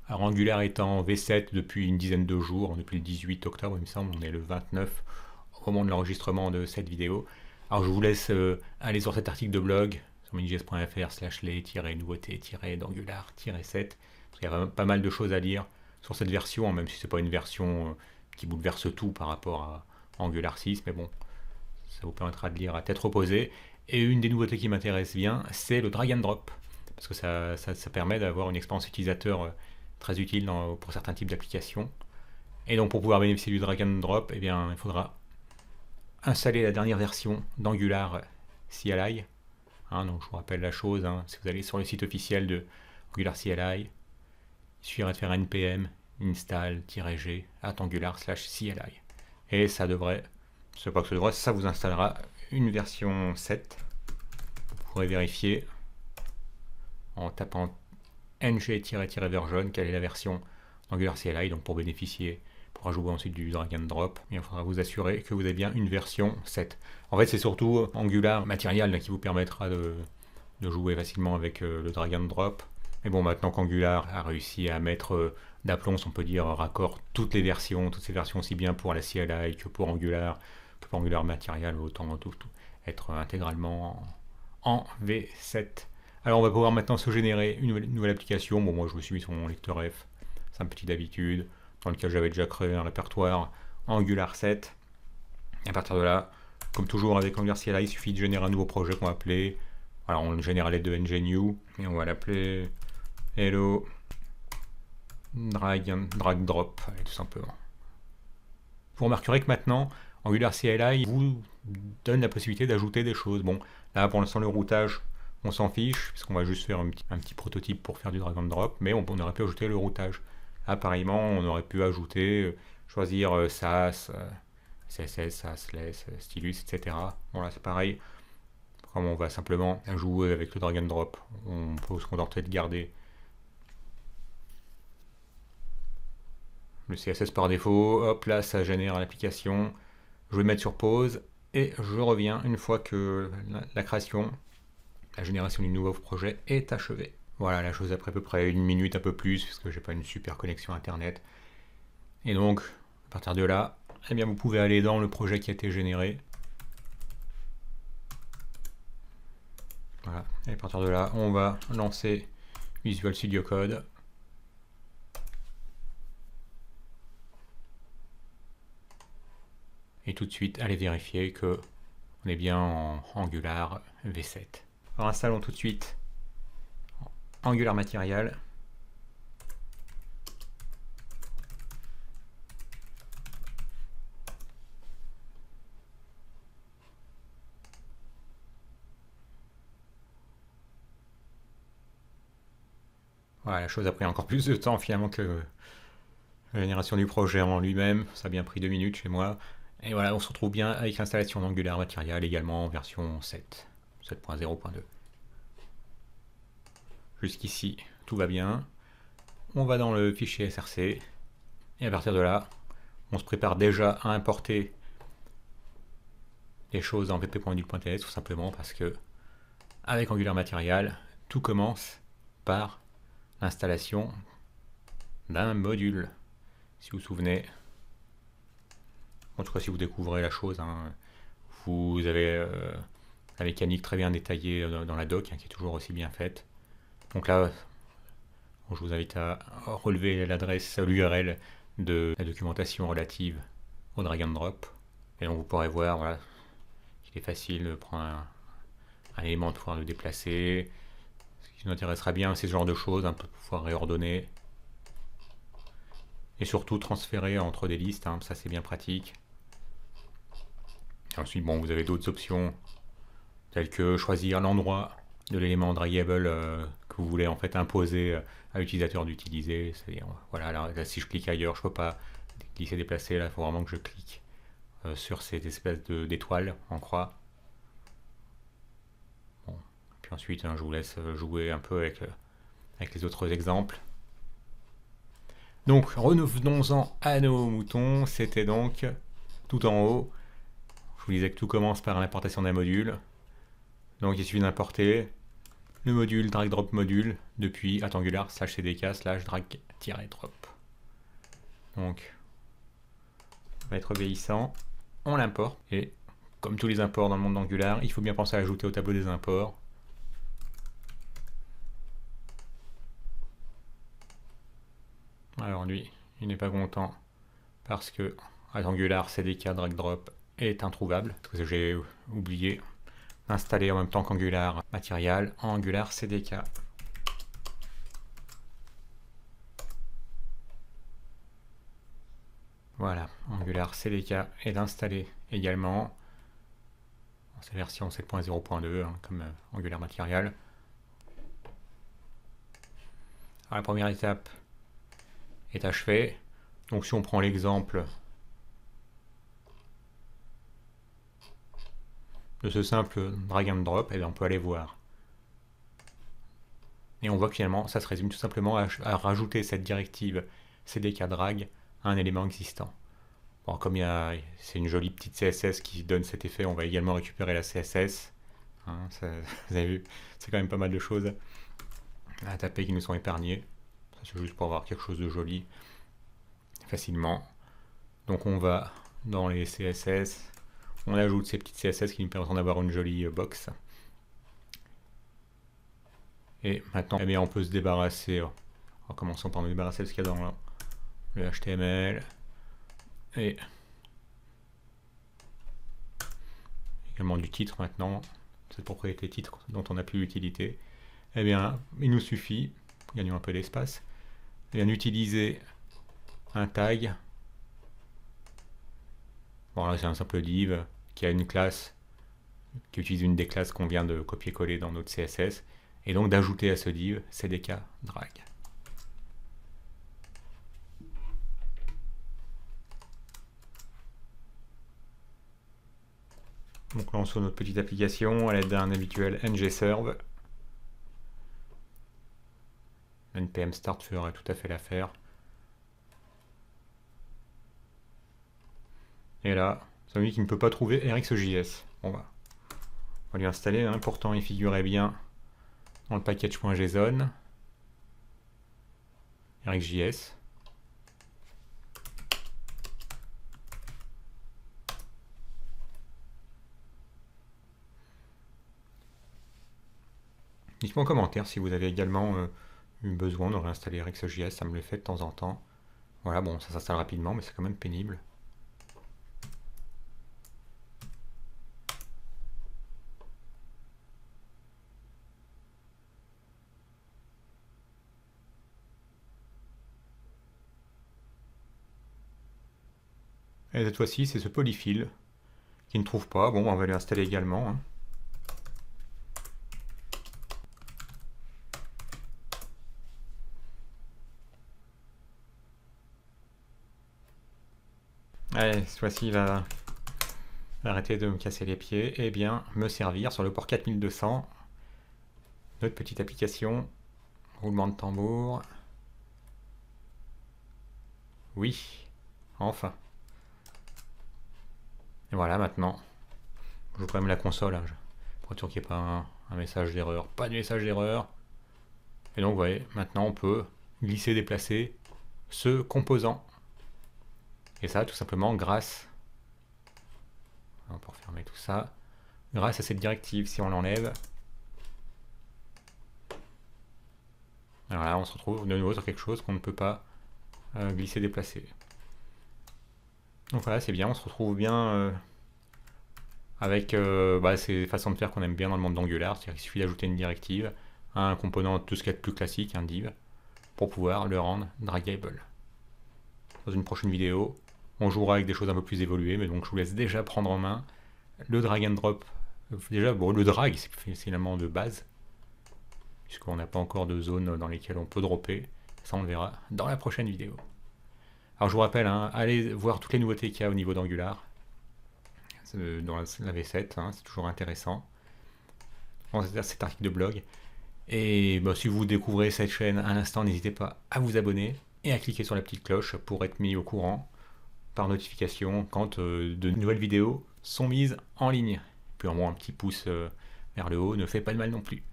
Alors Angular est en V7 depuis une dizaine de jours, depuis le 18 octobre il me semble, on est le 29 au moment de l'enregistrement de cette vidéo. Alors je vous laisse aller sur cet article de blog sur minijs.fr/les-nouveautés-d'Angular-7, parce qu'il y a pas mal de choses à lire sur cette version, même si c'est pas une version qui bouleverse tout par rapport à Angular 6, mais bon, ça vous permettra de lire à tête reposée. Et une des nouveautés qui m'intéresse bien, c'est le drag and drop, parce que ça permet d'avoir une expérience utilisateur très utile pour certains types d'applications. Et donc pour pouvoir bénéficier du drag and drop, eh bien, il faudra installer la dernière version d'Angular CLI. Donc je vous rappelle la chose, si vous allez sur le site officiel de Angular CLI, il suffira de faire npm install-g @angular/cli. Et ça devrait, c'est pas que ça devrait, ça vous installera une version 7. Vous pourrez vérifier en tapant ng-version quelle est la version d'Angular CLI, donc pour bénéficier, pour jouer ensuite du drag and drop, il faudra vous assurer que vous avez bien une version 7. En fait, c'est surtout Angular Material qui vous permettra de jouer facilement avec le drag and drop. Mais bon, maintenant qu'Angular a réussi à mettre d'aplomb, on peut dire, raccord toutes ces versions aussi bien pour la CLI que pour Angular Material, autant tout être intégralement en V7. Alors on va pouvoir maintenant se générer une nouvelle application. Bon, moi je me suis mis sur mon lecteur F, c'est un petit d'habitude, dans lequel j'avais déjà créé un répertoire Angular 7. Et à partir de là, comme toujours avec Angular CLI, il suffit de générer un nouveau projet qu'on va appeler, alors on le génère à l'aide de ngnew, et on va l'appeler Hello Drag Drop, allez, tout simplement. Vous remarquerez que maintenant, Angular CLI vous donne la possibilité d'ajouter des choses. Bon, là pour l'instant le routage, on s'en fiche, puisqu'on va juste faire un petit prototype pour faire du drag and drop, mais on aurait pu ajouter le routage. Là, pareillement, on aurait pu ajouter, choisir SAS, CSS, SASLess, Stylus, etc. Bon là c'est pareil, comme on va simplement jouer avec le drag and drop, on peut se contenter de garder le CSS par défaut. Hop là, ça génère l'application. Je vais mettre sur pause et je reviens une fois que la création, la génération du nouveau projet est achevée. Voilà, la chose après à peu près une minute, un peu plus, parce que j'ai pas une super connexion internet. Et donc, à partir de là, eh bien, vous pouvez aller dans le projet qui a été généré. Voilà, et à partir de là, on va lancer Visual Studio Code. Et tout de suite, aller vérifier que on est bien en Angular V7. Alors installons tout de suite Angular Material. Voilà, la chose a pris encore plus de temps finalement que la génération du projet en lui-même. Ça a bien pris 2 minutes chez moi. Et voilà, on se retrouve bien avec l'installation d'Angular Material également en version 7, 7.0.2. Jusqu'ici, tout va bien. On va dans le fichier src. Et à partir de là, on se prépare déjà à importer les choses en pp.module.ts, tout simplement parce que avec Angular Material, tout commence par l'installation d'un module. Si vous vous souvenez, en tout cas si vous découvrez la chose, vous avez la mécanique très bien détaillée dans la doc, qui est toujours aussi bien faite. Donc là, je vous invite à relever l'adresse, l'URL de la documentation relative au drag and drop. Et donc vous pourrez voir, voilà, qu'il est facile de prendre un élément, de pouvoir le déplacer. Ce qui nous intéressera bien, c'est ce genre de choses, un peu pouvoir réordonner. Et surtout transférer entre des listes, ça c'est bien pratique. Et ensuite, bon, vous avez d'autres options, telles que choisir l'endroit de l'élément draggable que vous voulez en fait imposer à l'utilisateur d'utiliser. C'est-à-dire, voilà, là, si je clique ailleurs, je ne peux pas glisser, déplacer. Là, il faut vraiment que je clique sur cette espèce d'étoile en croix. Bon. Puis ensuite, je vous laisse jouer un peu avec les autres exemples. Donc, revenons-en à nos moutons. C'était donc tout en haut. Je vous disais que tout commence par l'importation d'un module. Donc, il suffit d'importer le module drag drop module depuis @angular /cdk /drag-drop. Donc, on va être obéissant, on l'importe, et comme tous les imports dans le monde d'Angular, il faut bien penser à ajouter au tableau des imports. Alors lui, il n'est pas content parce que Angular CDK drag drop est introuvable, parce que j'ai oublié d'installer en même temps qu'Angular Material Angular CDK. Voilà, Angular CDK est installé également. C'est version 7.0.2, comme Angular Material. Alors, la première étape est achevée. Donc si on prend l'exemple de ce simple drag and drop, on peut aller voir. Et on voit que finalement, ça se résume tout simplement à rajouter cette directive CDK drag à un élément existant. Bon, comme c'est une jolie petite CSS qui donne cet effet, on va également récupérer la CSS. Vous avez vu, c'est quand même pas mal de choses à taper qui nous sont épargnées. C'est juste pour avoir quelque chose de joli facilement. Donc on va dans les CSS, on ajoute ces petites CSS qui nous permettront d'avoir une jolie box. Et maintenant, on peut se débarrasser, en commençant par nous débarrasser de ce qu'il y a dans le HTML. Et également du titre maintenant, cette propriété titre dont on n'a plus l'utilité. Eh bien, il nous suffit, gagnons un peu d'espace, d'utiliser un tag. Bon, là c'est un simple div qui a une classe, qui utilise une des classes qu'on vient de copier-coller dans notre CSS, et donc d'ajouter à ce div CDK drag. Donc là on sur notre petite application à l'aide d'un habituel ngserve. npm start ferait tout à fait l'affaire. Et là, ça me dit qu'il ne peut pas trouver RxJS. Bon, on va lui installer, pourtant il figurait bien dans le package.json. RxJS. Dites-moi en commentaire si vous avez également eu besoin de réinstaller RxJS, ça me le fait de temps en temps. Voilà, bon, ça s'installe rapidement, mais c'est quand même pénible. Et cette fois-ci, c'est ce polyfill qui ne trouve pas. Bon, on va lui installer également. Allez, cette fois-ci, il va arrêter de me casser les pieds et bien me servir sur le port 4200. Notre petite application. Roulement de tambour. Oui, enfin. Et voilà, maintenant, je joue quand même la console, pour être sûr qu'il n'y ait pas un message d'erreur. Pas de message d'erreur. Et donc, vous voyez, maintenant on peut glisser, déplacer ce composant. Et ça, tout simplement, grâce, pour fermer tout ça, grâce à cette directive, si on l'enlève, alors là, on se retrouve de nouveau sur quelque chose qu'on ne peut pas glisser, déplacer. Donc voilà, c'est bien, on se retrouve bien avec ces façons de faire qu'on aime bien dans le monde d'Angular, c'est-à-dire qu'il suffit d'ajouter une directive à un component, tout ce qu'il y a de plus classique, un div, pour pouvoir le rendre draggable. Dans une prochaine vidéo, on jouera avec des choses un peu plus évoluées, mais donc je vous laisse déjà prendre en main le drag and drop. Déjà, bon, le drag, c'est finalement de base, puisqu'on n'a pas encore de zone dans lesquelles on peut dropper. Ça, on le verra dans la prochaine vidéo. Alors je vous rappelle, allez voir toutes les nouveautés qu'il y a au niveau d'Angular dans la V7, c'est toujours intéressant. Bon, c'est cet article de blog. Et si vous découvrez cette chaîne à l'instant, n'hésitez pas à vous abonner et à cliquer sur la petite cloche pour être mis au courant par notification quand de nouvelles vidéos sont mises en ligne. Puis au moins un petit pouce vers le haut ne fait pas de mal non plus.